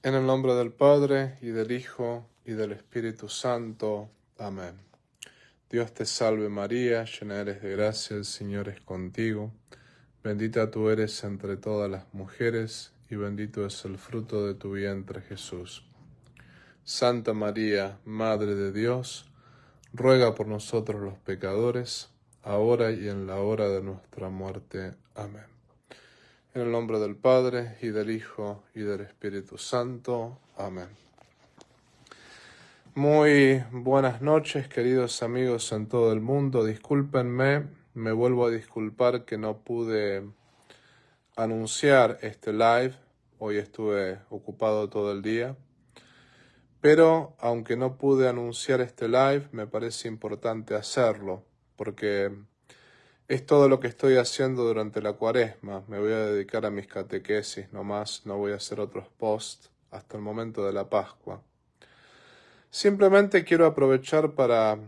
En el nombre del Padre, y del Hijo, y del Espíritu Santo. Amén. Dios te salve María, llena eres de gracia, el Señor es contigo. Bendita tú eres entre todas las mujeres, y bendito es el fruto de tu vientre Jesús. Santa María, Madre de Dios, ruega por nosotros los pecadores, ahora y en la hora de nuestra muerte. Amén. En el nombre del Padre, y del Hijo, y del Espíritu Santo. Amén. Muy buenas noches, queridos amigos en todo el mundo. Discúlpenme, me vuelvo a disculpar que no pude anunciar este live. Hoy estuve ocupado todo el día. Pero, aunque no pude anunciar este live, me parece importante hacerlo, porque es todo lo que estoy haciendo durante la Cuaresma. Me voy a dedicar a mis catequesis nomás, no voy a hacer otros posts hasta el momento de la Pascua. Simplemente quiero aprovechar para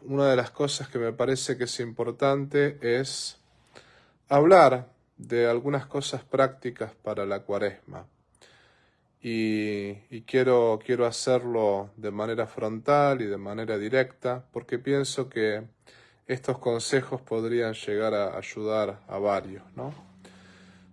una de las cosas que me parece que es importante es hablar de algunas cosas prácticas para la Cuaresma. Y quiero hacerlo de manera frontal y de manera directa, porque pienso que estos consejos podrían llegar a ayudar a varios, ¿no?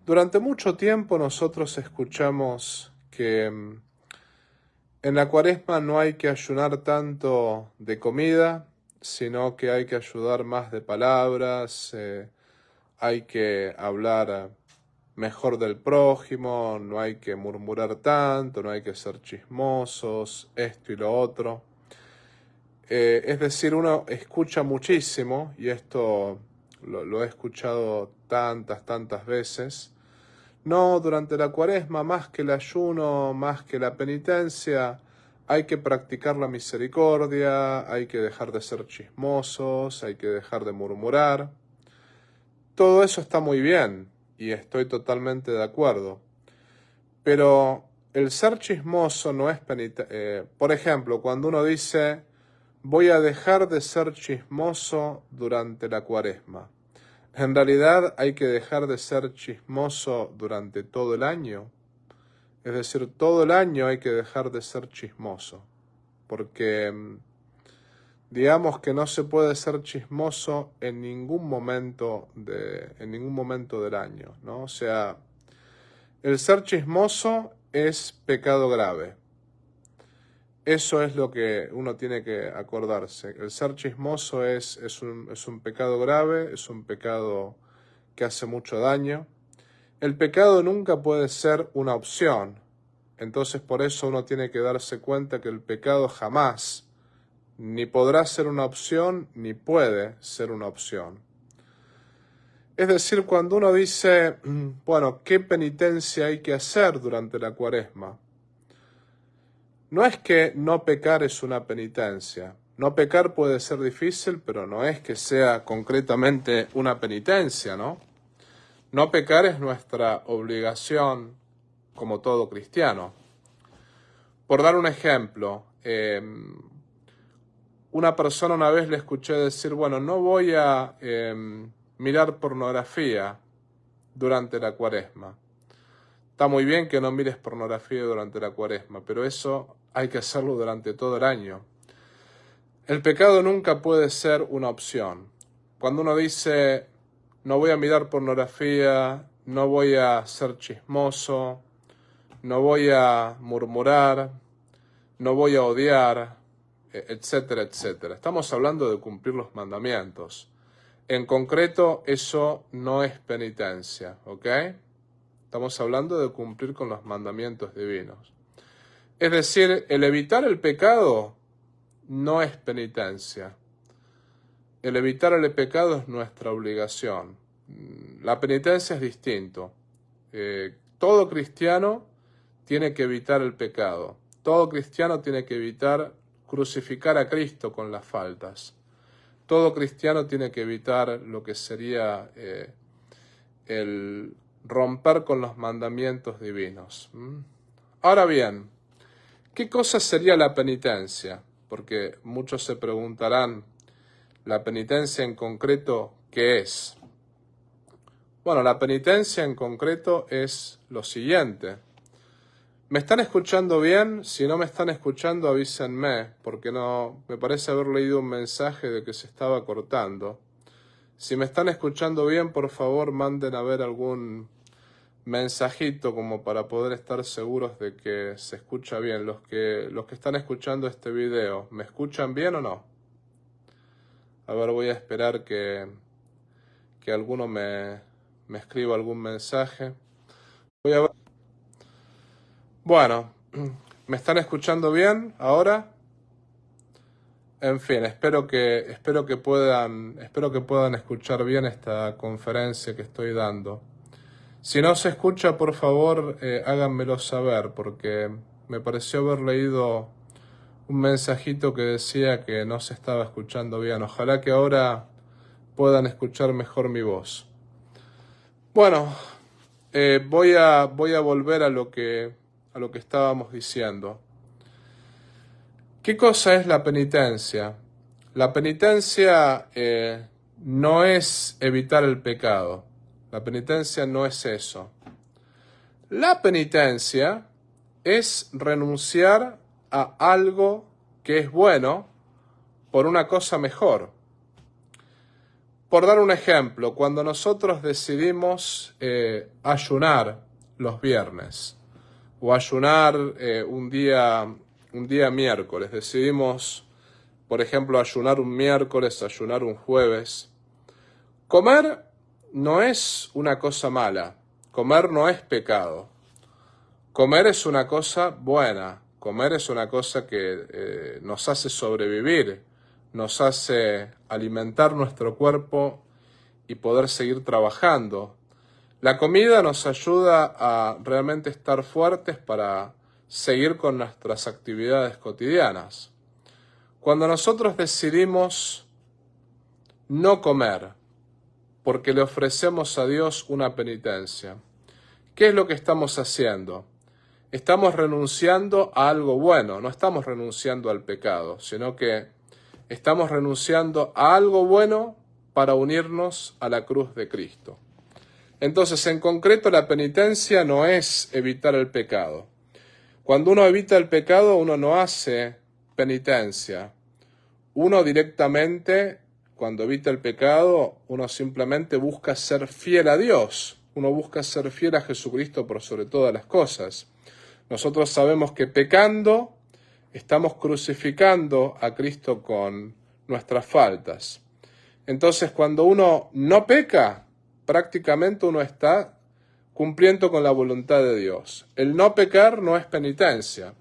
Durante mucho tiempo nosotros escuchamos que en la Cuaresma no hay que ayunar tanto de comida, sino que hay que ayudar más de palabras, hay que hablar mejor del prójimo, no hay que murmurar tanto, no hay que ser chismosos, esto y lo otro. Es decir, uno escucha muchísimo, y esto lo he escuchado tantas veces. No, durante la Cuaresma, más que el ayuno, más que la penitencia, hay que practicar la misericordia, hay que dejar de ser chismosos, hay que dejar de murmurar. Todo eso está muy bien, y estoy totalmente de acuerdo. Pero el ser chismoso no es penitencia. Por ejemplo, cuando uno dice, voy a dejar de ser chismoso durante la Cuaresma. En realidad hay que dejar de ser chismoso durante todo el año. Es decir, todo el año hay que dejar de ser chismoso. Porque digamos que no se puede ser chismoso en ningún momento del año, ¿no? O sea, el ser chismoso es pecado grave. Eso es lo que uno tiene que acordarse. El ser chismoso es un pecado grave, es un pecado que hace mucho daño. El pecado nunca puede ser una opción. Entonces por eso uno tiene que darse cuenta que el pecado jamás ni podrá ser una opción ni puede ser una opción. Es decir, cuando uno dice, bueno, ¿qué penitencia hay que hacer durante la Cuaresma? No es que no pecar es una penitencia. No pecar puede ser difícil, pero no es que sea concretamente una penitencia, ¿no? No pecar es nuestra obligación como todo cristiano. Por dar un ejemplo, una persona una vez le escuché decir, bueno, no voy a mirar pornografía durante la Cuaresma. Está muy bien que no mires pornografía durante la Cuaresma, pero eso hay que hacerlo durante todo el año. El pecado nunca puede ser una opción. Cuando uno dice, no voy a mirar pornografía, no voy a ser chismoso, no voy a murmurar, no voy a odiar, etcétera, etcétera. Estamos hablando de cumplir los mandamientos. En concreto, eso no es penitencia, ¿ok? Estamos hablando de cumplir con los mandamientos divinos. Es decir, el evitar el pecado no es penitencia. El evitar el pecado es nuestra obligación. La penitencia es distinto. Todo cristiano tiene que evitar el pecado. Todo cristiano tiene que evitar crucificar a Cristo con las faltas. Todo cristiano tiene que evitar lo que sería el romper con los mandamientos divinos. Ahora bien, ¿qué cosa sería la penitencia? Porque muchos se preguntarán, ¿la penitencia en concreto qué es? Bueno, la penitencia en concreto es lo siguiente. ¿Me están escuchando bien? Si no me están escuchando, avísenme, porque no me parece haber leído un mensaje de que se estaba cortando. Si me están escuchando bien, por favor, manden a ver algún mensajito como para poder estar seguros de que se escucha bien. Los que están escuchando este video, ¿me escuchan bien o no? A ver, voy a esperar que alguno me escriba algún mensaje. Voy a ver. Bueno, ¿me están escuchando bien ahora? En fin, espero que puedan escuchar bien esta conferencia que estoy dando. Si no se escucha, por favor, háganmelo saber, porque me pareció haber leído un mensajito que decía que no se estaba escuchando bien. Ojalá que ahora puedan escuchar mejor mi voz. Bueno, voy a volver a lo que estábamos diciendo. ¿Qué cosa es la penitencia? La penitencia no es evitar el pecado. La penitencia no es eso. La penitencia es renunciar a algo que es bueno por una cosa mejor. Por dar un ejemplo, cuando nosotros decidimos ayunar los viernes o ayunar un día miércoles, decidimos, por ejemplo, ayunar un miércoles, ayunar un jueves. Comer no es una cosa mala, comer no es pecado. Comer es una cosa buena, comer es una cosa que nos hace sobrevivir, nos hace alimentar nuestro cuerpo y poder seguir trabajando. La comida nos ayuda a realmente estar fuertes para seguir con nuestras actividades cotidianas. Cuando nosotros decidimos no comer porque le ofrecemos a Dios una penitencia, ¿qué es lo que estamos haciendo? Estamos renunciando a algo bueno, no estamos renunciando al pecado, sino que estamos renunciando a algo bueno para unirnos a la cruz de Cristo. Entonces, en concreto, la penitencia no es evitar el pecado. Cuando uno evita el pecado, uno no hace penitencia. Uno directamente, cuando evita el pecado, uno simplemente busca ser fiel a Dios. Uno busca ser fiel a Jesucristo por sobre todas las cosas. Nosotros sabemos que pecando estamos crucificando a Cristo con nuestras faltas. Entonces, cuando uno no peca, prácticamente uno está cumpliendo con la voluntad de Dios. El no pecar no es penitencia.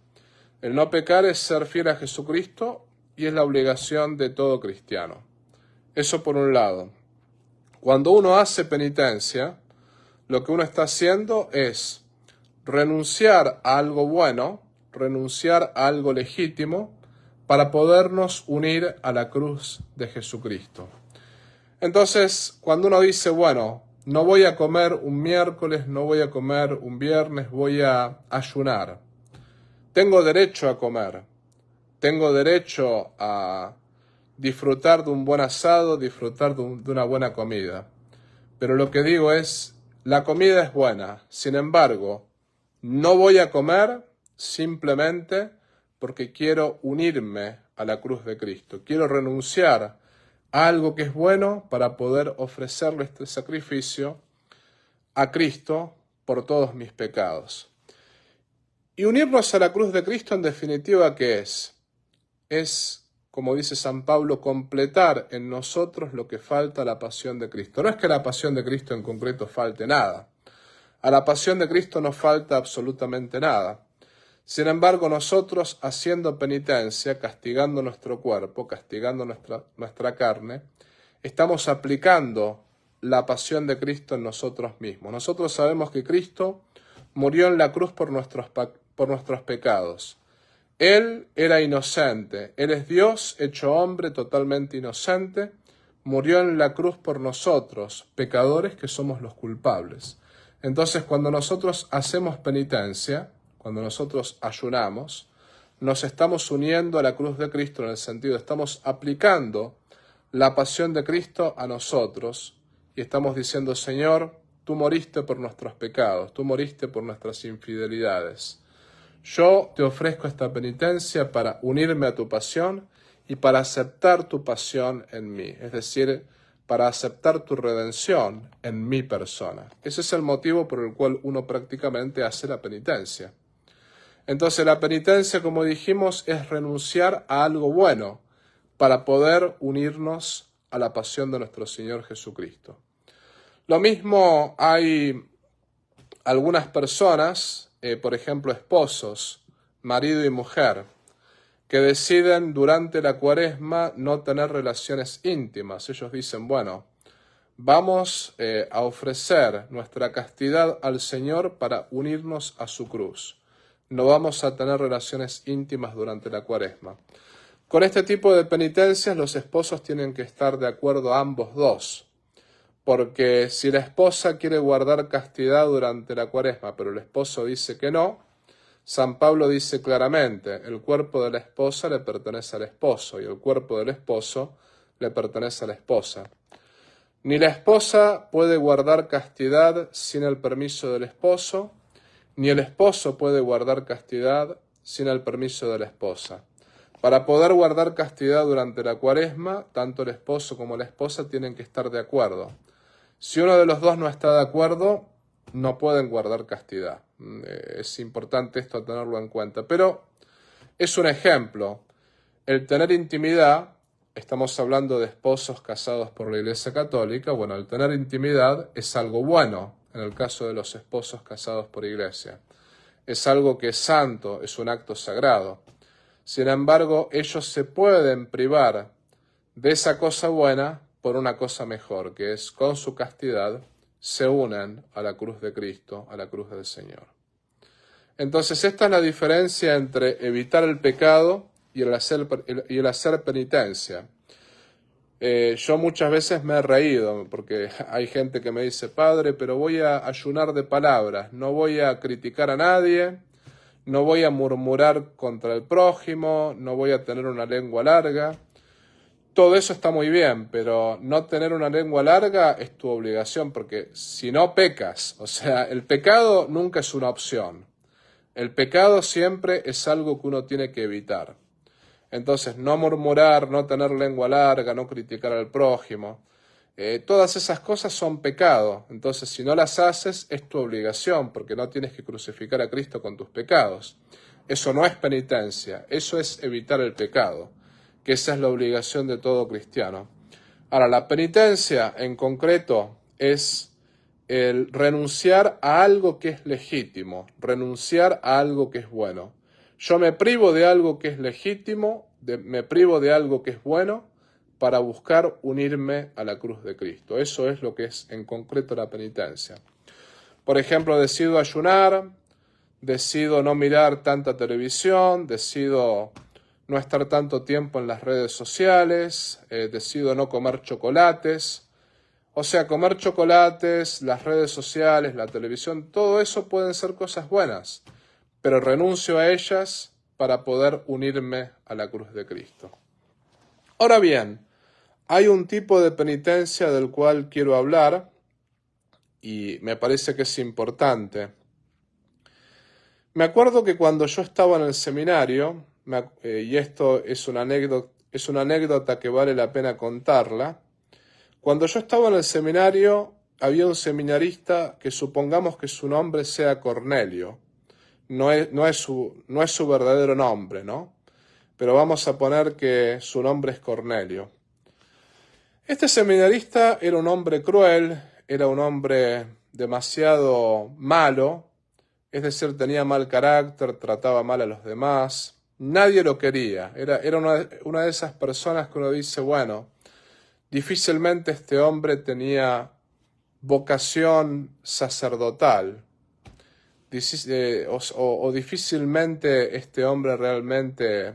El no pecar es ser fiel a Jesucristo y es la obligación de todo cristiano. Eso por un lado. Cuando uno hace penitencia, lo que uno está haciendo es renunciar a algo bueno, renunciar a algo legítimo, para podernos unir a la cruz de Jesucristo. Entonces, cuando uno dice, bueno, no voy a comer un miércoles, no voy a comer un viernes, voy a ayunar. Tengo derecho a comer, tengo derecho a disfrutar de un buen asado, disfrutar de una buena comida. Pero lo que digo es, la comida es buena, sin embargo, no voy a comer simplemente porque quiero unirme a la cruz de Cristo. Quiero renunciar a algo que es bueno para poder ofrecerle este sacrificio a Cristo por todos mis pecados. Y unirnos a la cruz de Cristo, en definitiva, ¿qué es? Es, como dice San Pablo, completar en nosotros lo que falta a la pasión de Cristo. No es que a la pasión de Cristo en concreto falte nada. A la pasión de Cristo no falta absolutamente nada. Sin embargo, nosotros, haciendo penitencia, castigando nuestro cuerpo, castigando nuestra carne, estamos aplicando la pasión de Cristo en nosotros mismos. Nosotros sabemos que Cristo murió en la cruz por nuestros pecados. Él era inocente, Él es Dios hecho hombre, totalmente inocente, murió en la cruz por nosotros, pecadores que somos los culpables. Entonces, cuando nosotros hacemos penitencia, cuando nosotros ayunamos, nos estamos uniendo a la cruz de Cristo en el sentido, estamos aplicando la pasión de Cristo a nosotros y estamos diciendo, Señor, tú moriste por nuestros pecados, tú moriste por nuestras infidelidades. Yo te ofrezco esta penitencia para unirme a tu pasión y para aceptar tu pasión en mí, es decir, para aceptar tu redención en mi persona. Ese es el motivo por el cual uno prácticamente hace la penitencia. Entonces la penitencia, como dijimos, es renunciar a algo bueno para poder unirnos a la pasión de nuestro Señor Jesucristo. Lo mismo hay algunas personas, por ejemplo esposos, marido y mujer, que deciden durante la Cuaresma no tener relaciones íntimas. Ellos dicen, bueno, vamos a ofrecer nuestra castidad al Señor para unirnos a su cruz. No vamos a tener relaciones íntimas durante la Cuaresma. Con este tipo de penitencias los esposos tienen que estar de acuerdo ambos dos, porque si la esposa quiere guardar castidad durante la Cuaresma, pero el esposo dice que no, San Pablo dice claramente, el cuerpo de la esposa le pertenece al esposo y el cuerpo del esposo le pertenece a la esposa. Ni la esposa puede guardar castidad sin el permiso del esposo, ni el esposo puede guardar castidad sin el permiso de la esposa. Para poder guardar castidad durante la Cuaresma, tanto el esposo como la esposa tienen que estar de acuerdo. Si uno de los dos no está de acuerdo, no pueden guardar castidad. Es importante esto tenerlo en cuenta. Pero es un ejemplo. El tener intimidad, estamos hablando de esposos casados por la Iglesia Católica, bueno, el tener intimidad es algo bueno en el caso de los esposos casados por Iglesia. Es algo que es santo, es un acto sagrado. Sin embargo, ellos se pueden privar de esa cosa buena por una cosa mejor, que es con su castidad se unen a la cruz de Cristo, a la cruz del Señor. Entonces esta es la diferencia entre evitar el pecado y el hacer penitencia. Yo muchas veces me he reído porque hay gente que me dice, padre, pero voy a ayunar de palabras, no voy a criticar a nadie, no voy a murmurar contra el prójimo, no voy a tener una lengua larga. Todo eso está muy bien, pero no tener una lengua larga es tu obligación, porque si no pecas, o sea, el pecado nunca es una opción. El pecado siempre es algo que uno tiene que evitar. Entonces, no murmurar, no tener lengua larga, no criticar al prójimo, todas esas cosas son pecado. Entonces, si no las haces, es tu obligación, porque no tienes que crucificar a Cristo con tus pecados. Eso no es penitencia, eso es evitar el pecado, que esa es la obligación de todo cristiano. Ahora, la penitencia en concreto es el renunciar a algo que es legítimo, renunciar a algo que es bueno. Yo me privo de algo que es legítimo, me privo de algo que es bueno para buscar unirme a la cruz de Cristo. Eso es lo que es en concreto la penitencia. Por ejemplo, decido ayunar, decido no mirar tanta televisión, decido no estar tanto tiempo en las redes sociales, decido no comer chocolates. O sea, comer chocolates, las redes sociales, la televisión, todo eso pueden ser cosas buenas, pero renuncio a ellas para poder unirme a la cruz de Cristo. Ahora bien, hay un tipo de penitencia del cual quiero hablar y me parece que es importante. Me acuerdo que cuando yo estaba en el seminario, y esto es una anécdota que vale la pena contarla, cuando yo estaba en el seminario había un seminarista que supongamos que su nombre sea Cornelio, no es su verdadero nombre, ¿no? Pero vamos a poner que su nombre es Cornelio. Este seminarista era un hombre cruel, era un hombre demasiado malo, es decir, tenía mal carácter, trataba mal a los demás, nadie lo quería, era una de esas personas que uno dice, bueno, difícilmente este hombre tenía vocación sacerdotal, o difícilmente este hombre realmente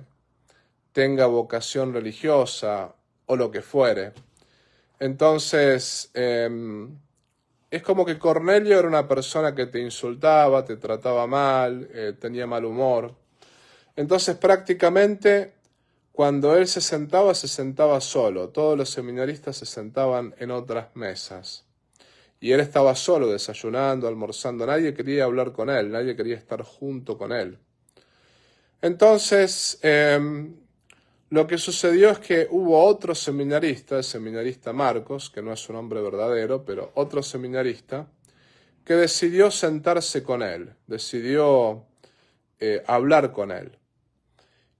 tenga vocación religiosa o lo que fuere. Entonces, es como que Cornelio era una persona que te insultaba, te trataba mal, tenía mal humor. Entonces, prácticamente, cuando él se sentaba solo. Todos los seminaristas se sentaban en otras mesas. Y él estaba solo, desayunando, almorzando. Nadie quería hablar con él, nadie quería estar junto con él. Entonces, lo que sucedió es que hubo otro seminarista, el seminarista Marcos, que no es su nombre verdadero, pero otro seminarista, que decidió sentarse con él, decidió hablar con él.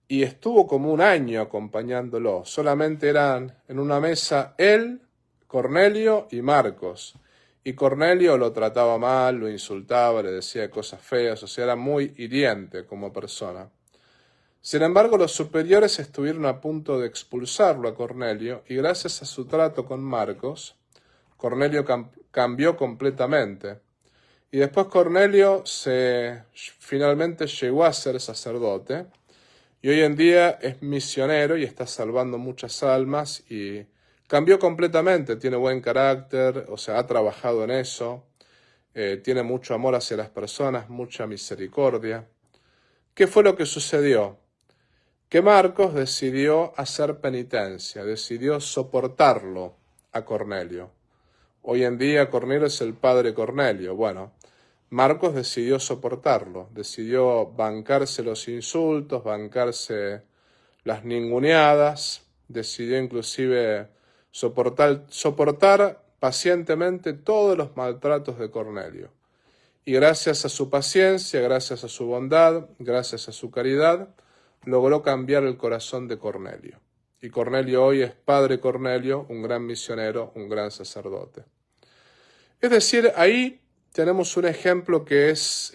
Y estuvo como un año acompañándolo. Solamente eran en una mesa él, Cornelio y Marcos. Y Cornelio lo trataba mal, lo insultaba, le decía cosas feas, o sea, era muy hiriente como persona. Sin embargo, los superiores estuvieron a punto de expulsarlo a Cornelio y gracias a su trato con Marcos, Cornelio cambió completamente. Y después Cornelio finalmente llegó a ser sacerdote y hoy en día es misionero y está salvando muchas almas y cambió completamente, tiene buen carácter, o sea, ha trabajado en eso, tiene mucho amor hacia las personas, mucha misericordia. ¿Qué fue lo que sucedió? Que Marcos decidió hacer penitencia, decidió soportarlo a Cornelio. Hoy en día Cornelio es el padre Cornelio. Bueno, Marcos decidió soportarlo, decidió bancarse los insultos, bancarse las ninguneadas, decidió inclusive soportar pacientemente todos los maltratos de Cornelio. Y gracias a su paciencia, gracias a su bondad, gracias a su caridad, logró cambiar el corazón de Cornelio. Y Cornelio hoy es padre Cornelio, un gran misionero, un gran sacerdote. Es decir, ahí tenemos un ejemplo que es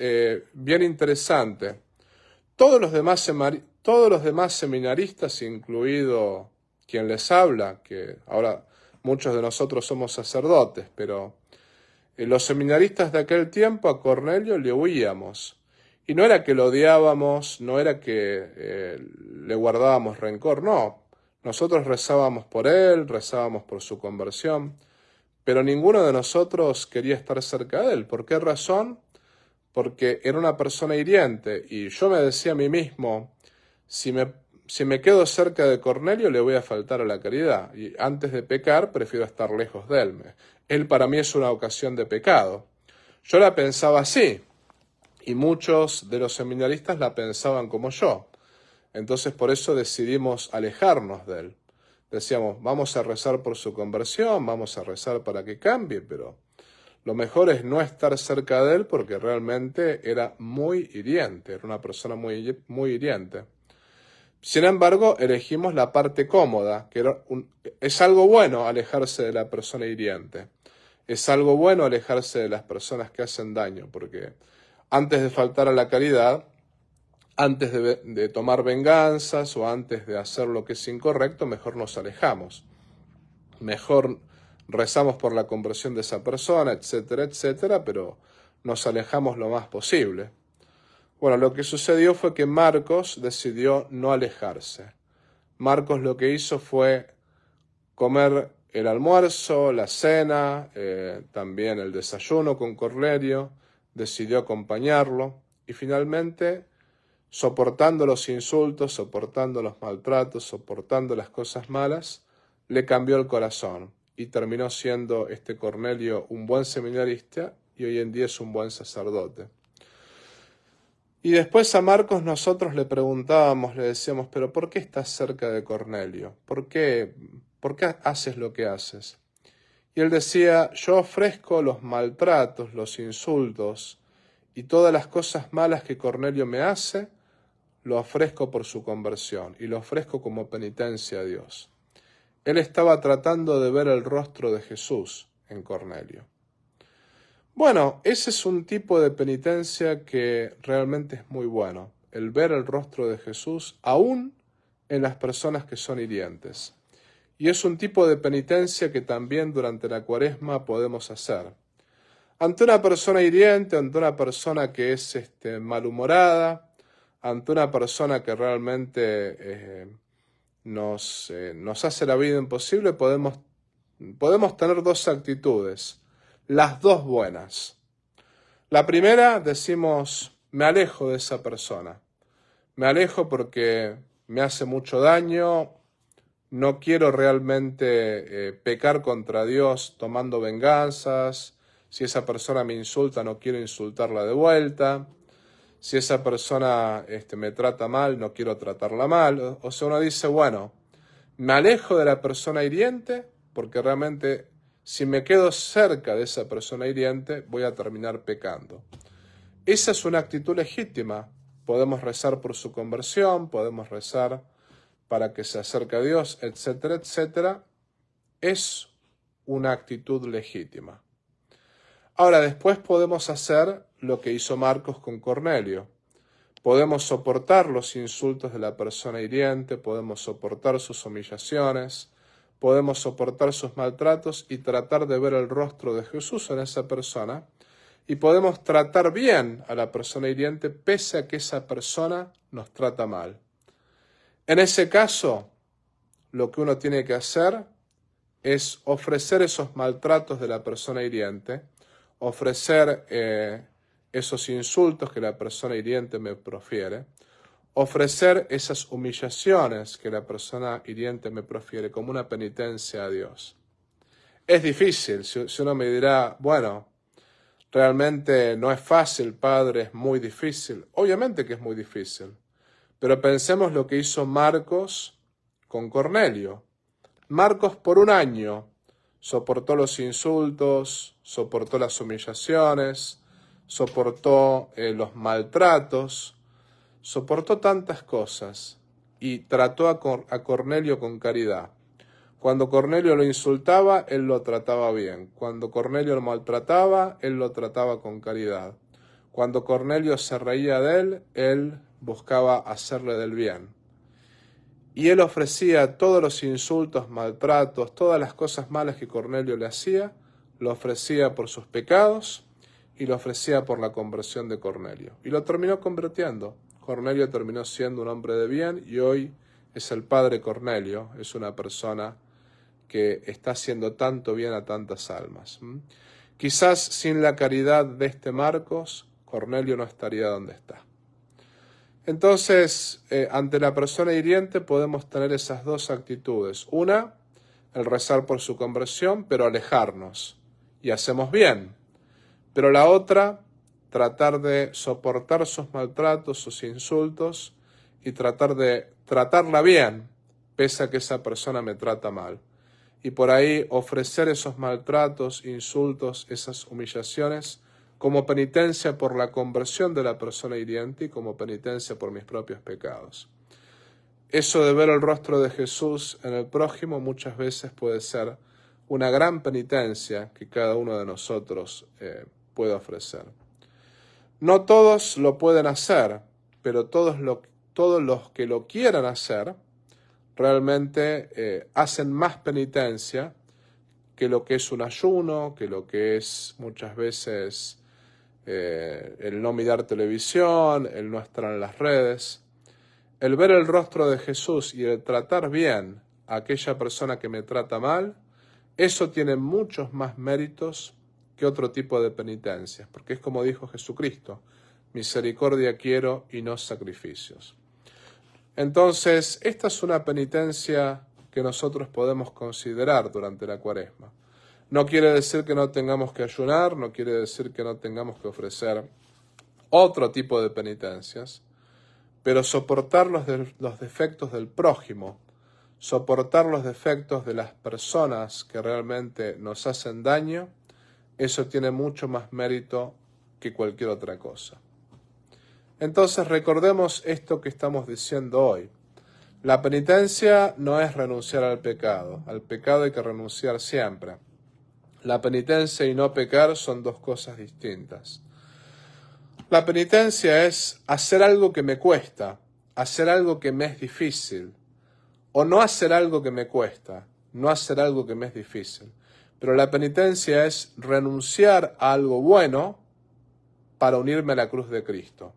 bien interesante. Todos los demás seminaristas, incluido quien les habla, que ahora muchos de nosotros somos sacerdotes, pero los seminaristas de aquel tiempo a Cornelio le huíamos. Y no era que lo odiábamos, no era que le guardábamos rencor, no. Nosotros rezábamos por él, rezábamos por su conversión, pero ninguno de nosotros quería estar cerca de él. ¿Por qué razón? Porque era una persona hiriente y yo me decía a mí mismo, si me quedo cerca de Cornelio le voy a faltar a la caridad y antes de pecar prefiero estar lejos de él. Él para mí es una ocasión de pecado. Yo la pensaba así y muchos de los seminaristas la pensaban como yo. Entonces por eso decidimos alejarnos de él. Decíamos, vamos a rezar por su conversión, vamos a rezar para que cambie, pero lo mejor es no estar cerca de él porque realmente era muy hiriente, era una persona muy, muy hiriente. Sin embargo, elegimos la parte cómoda, que es algo bueno alejarse de la persona hiriente. Es algo bueno alejarse de las personas que hacen daño, porque antes de faltar a la caridad, antes de tomar venganzas o antes de hacer lo que es incorrecto, mejor nos alejamos. Mejor rezamos por la conversión de esa persona, etcétera, etcétera, pero nos alejamos lo más posible. Bueno, lo que sucedió fue que Marcos decidió no alejarse. Marcos lo que hizo fue comer el almuerzo, la cena, también el desayuno con Cornelio, decidió acompañarlo y finalmente, soportando los insultos, soportando los maltratos, soportando las cosas malas, le cambió el corazón y terminó siendo este Cornelio un buen seminarista y hoy en día es un buen sacerdote. Y después a Marcos nosotros le preguntábamos, le decíamos, pero ¿por qué estás cerca de Cornelio? ¿Por qué haces lo que haces? Y él decía, yo ofrezco los maltratos, los insultos y todas las cosas malas que Cornelio me hace, lo ofrezco por su conversión y lo ofrezco como penitencia a Dios. Él estaba tratando de ver el rostro de Jesús en Cornelio. Bueno, ese es un tipo de penitencia que realmente es muy bueno, el ver el rostro de Jesús aún en las personas que son hirientes. Y es un tipo de penitencia que también durante la Cuaresma podemos hacer. Ante una persona hiriente, ante una persona que es malhumorada, ante una persona que realmente nos hace la vida imposible, podemos tener dos actitudes, las dos buenas. La primera, decimos, me alejo de esa persona. Me alejo porque me hace mucho daño, no quiero realmente pecar contra Dios tomando venganzas. Si esa persona me insulta, no quiero insultarla de vuelta. Si esa persona me trata mal, no quiero tratarla mal. O sea, uno dice, bueno, me alejo de la persona hiriente porque realmente si me quedo cerca de esa persona hiriente voy a terminar pecando. Esa es una actitud legítima. Podemos rezar por su conversión, podemos rezar para que se acerque a Dios, etcétera, etcétera. Es una actitud legítima. Ahora, después podemos hacer lo que hizo Marcos con Cornelio. Podemos soportar los insultos de la persona hiriente, podemos soportar sus humillaciones, podemos soportar sus maltratos y tratar de ver el rostro de Jesús en esa persona, y podemos tratar bien a la persona hiriente pese a que esa persona nos trata mal. En ese caso, lo que uno tiene que hacer es ofrecer esos maltratos de la persona hiriente, ofrecer esos insultos que la persona hiriente me profiere, ofrecer esas humillaciones que la persona hiriente me profiere como una penitencia a Dios. Es difícil, si uno me dirá, bueno, realmente no es fácil, Padre, es muy difícil. Obviamente que es muy difícil, pero pensemos lo que hizo Marcos con Cornelio. Marcos por un año soportó los insultos, soportó las humillaciones, soportó los maltratos, soportó tantas cosas y trató a Cornelio con caridad. Cuando Cornelio lo insultaba, él lo trataba bien. Cuando Cornelio lo maltrataba, él lo trataba con caridad. Cuando Cornelio se reía de él buscaba hacerle del bien. Y él ofrecía todos los insultos, maltratos, todas las cosas malas que Cornelio le hacía, lo ofrecía por sus pecados y lo ofrecía por la conversión de Cornelio. Y lo terminó convirtiendo. Cornelio terminó siendo un hombre de bien y hoy es el padre Cornelio, es una persona que está haciendo tanto bien a tantas almas. Quizás sin la caridad de este Marcos, Cornelio no estaría donde está. Entonces, ante la persona hiriente podemos tener esas dos actitudes. Una, el rezar por su conversión, pero alejarnos. Y hacemos bien. Pero la otra, tratar de soportar sus maltratos, sus insultos, y tratar de tratarla bien, pese a que esa persona me trata mal. Y por ahí ofrecer esos maltratos, insultos, esas humillaciones, como penitencia por la conversión de la persona hiriente y como penitencia por mis propios pecados. Eso de ver el rostro de Jesús en el prójimo muchas veces puede ser una gran penitencia que cada uno de nosotros puede ofrecer. No todos lo pueden hacer, pero todos los que lo quieran hacer realmente hacen más penitencia que lo que es un ayuno, que lo que es muchas veces el no mirar televisión, el no estar en las redes. El ver el rostro de Jesús y el tratar bien a aquella persona que me trata mal, eso tiene muchos más méritos que otro tipo de penitencias, porque es como dijo Jesucristo, misericordia quiero y no sacrificios. Entonces, esta es una penitencia que nosotros podemos considerar durante la Cuaresma. No quiere decir que no tengamos que ayunar, no quiere decir que no tengamos que ofrecer otro tipo de penitencias, pero soportar los defectos del prójimo, soportar los defectos de las personas que realmente nos hacen daño, eso tiene mucho más mérito que cualquier otra cosa. Entonces recordemos esto que estamos diciendo hoy. La penitencia no es renunciar al pecado hay que renunciar siempre. La penitencia y no pecar son dos cosas distintas. La penitencia es hacer algo que me cuesta, hacer algo que me es difícil, o no hacer algo que me cuesta, no hacer algo que me es difícil. Pero la penitencia es renunciar a algo bueno para unirme a la cruz de Cristo.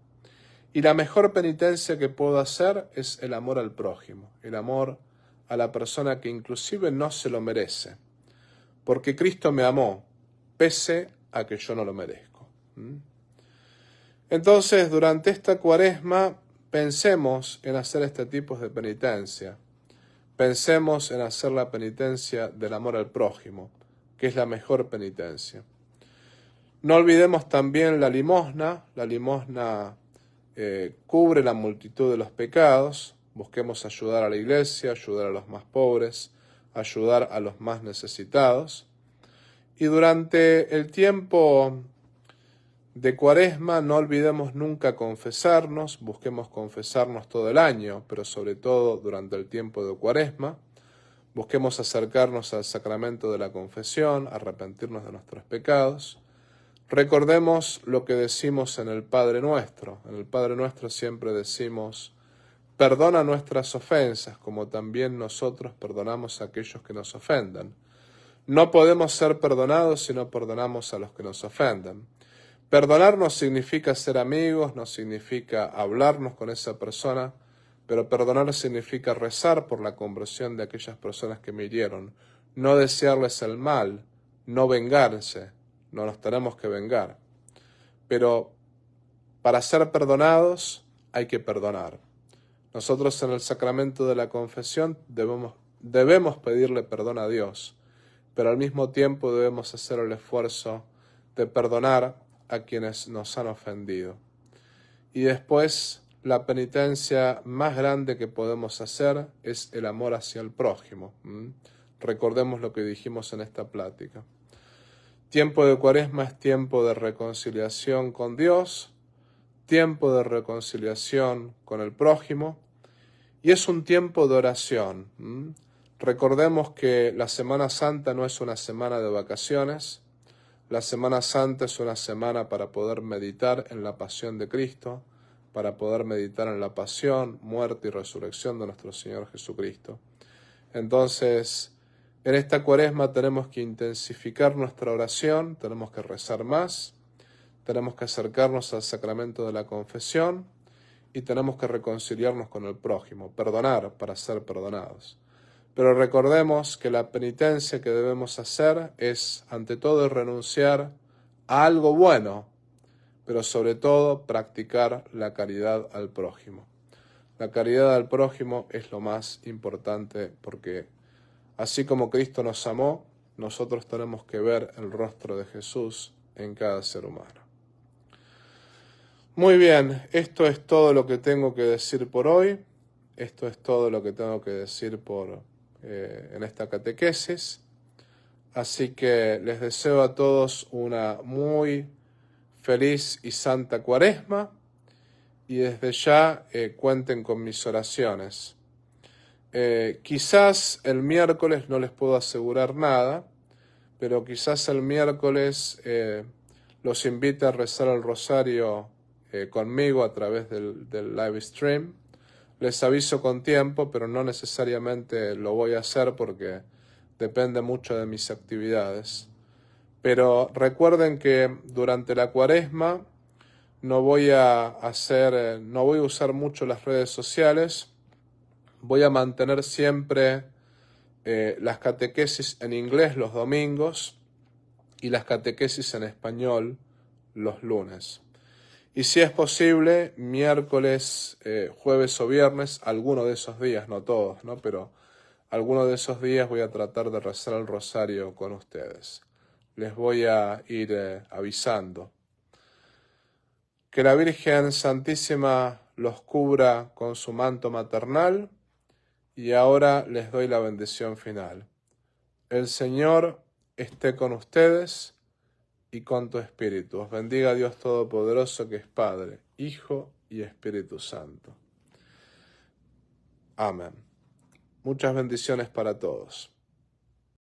Y la mejor penitencia que puedo hacer es el amor al prójimo, el amor a la persona que inclusive no se lo merece. Porque Cristo me amó, pese a que yo no lo merezco. Entonces, durante esta Cuaresma, pensemos en hacer este tipo de penitencia. Pensemos en hacer la penitencia del amor al prójimo, que es la mejor penitencia. No olvidemos también la limosna cubre la multitud de los pecados. Busquemos ayudar a la iglesia, ayudar a los más pobres, ayudar a los más necesitados. Y durante el tiempo de Cuaresma no olvidemos nunca confesarnos, busquemos confesarnos todo el año, pero sobre todo durante el tiempo de Cuaresma. Busquemos acercarnos al sacramento de la confesión, arrepentirnos de nuestros pecados. Recordemos lo que decimos en el Padre Nuestro. En el Padre Nuestro siempre decimos: perdona nuestras ofensas, como también nosotros perdonamos a aquellos que nos ofenden. No podemos ser perdonados si no perdonamos a los que nos ofenden. Perdonar no significa ser amigos, no significa hablarnos con esa persona, pero perdonar significa rezar por la conversión de aquellas personas que me hirieron, no desearles el mal, no vengarse, no nos tenemos que vengar. Pero para ser perdonados hay que perdonar. Nosotros en el sacramento de la confesión debemos pedirle perdón a Dios, pero al mismo tiempo debemos hacer el esfuerzo de perdonar a quienes nos han ofendido. Y después, la penitencia más grande que podemos hacer es el amor hacia el prójimo. Recordemos lo que dijimos en esta plática. Tiempo de Cuaresma es tiempo de reconciliación con Dios, tiempo de reconciliación con el prójimo, y es un tiempo de oración. Recordemos que la Semana Santa no es una semana de vacaciones. La Semana Santa es una semana para poder meditar en la pasión de Cristo, para poder meditar en la pasión, muerte y resurrección de nuestro Señor Jesucristo. Entonces, en esta Cuaresma tenemos que intensificar nuestra oración, tenemos que rezar más, tenemos que acercarnos al sacramento de la confesión y tenemos que reconciliarnos con el prójimo, perdonar para ser perdonados. Pero recordemos que la penitencia que debemos hacer es, ante todo, renunciar a algo bueno, pero sobre todo practicar la caridad al prójimo. La caridad al prójimo es lo más importante porque así como Cristo nos amó, nosotros tenemos que ver el rostro de Jesús en cada ser humano. Muy bien, esto es todo lo que tengo que decir por hoy. Esto es todo lo que tengo que decir en esta catequesis. Así que les deseo a todos una muy feliz y santa Cuaresma y desde ya cuenten con mis oraciones. Quizás el miércoles no les puedo asegurar nada, pero quizás el miércoles los invite a rezar el rosario conmigo a través del live stream. Les aviso con tiempo, pero no necesariamente lo voy a hacer porque depende mucho de mis actividades. Pero recuerden que durante la Cuaresma no voy a usar mucho las redes sociales. Voy a mantener siempre las catequesis en inglés los domingos y las catequesis en español los lunes. Y si es posible, miércoles, jueves o viernes, alguno de esos días, no todos, ¿no? Pero alguno de esos días voy a tratar de rezar el rosario con ustedes. Les voy a ir avisando. Que la Virgen Santísima los cubra con su manto maternal y ahora les doy la bendición final. El Señor esté con ustedes y con tu espíritu. Os bendiga Dios Todopoderoso, que es Padre, Hijo y Espíritu Santo. Amén. Muchas bendiciones para todos.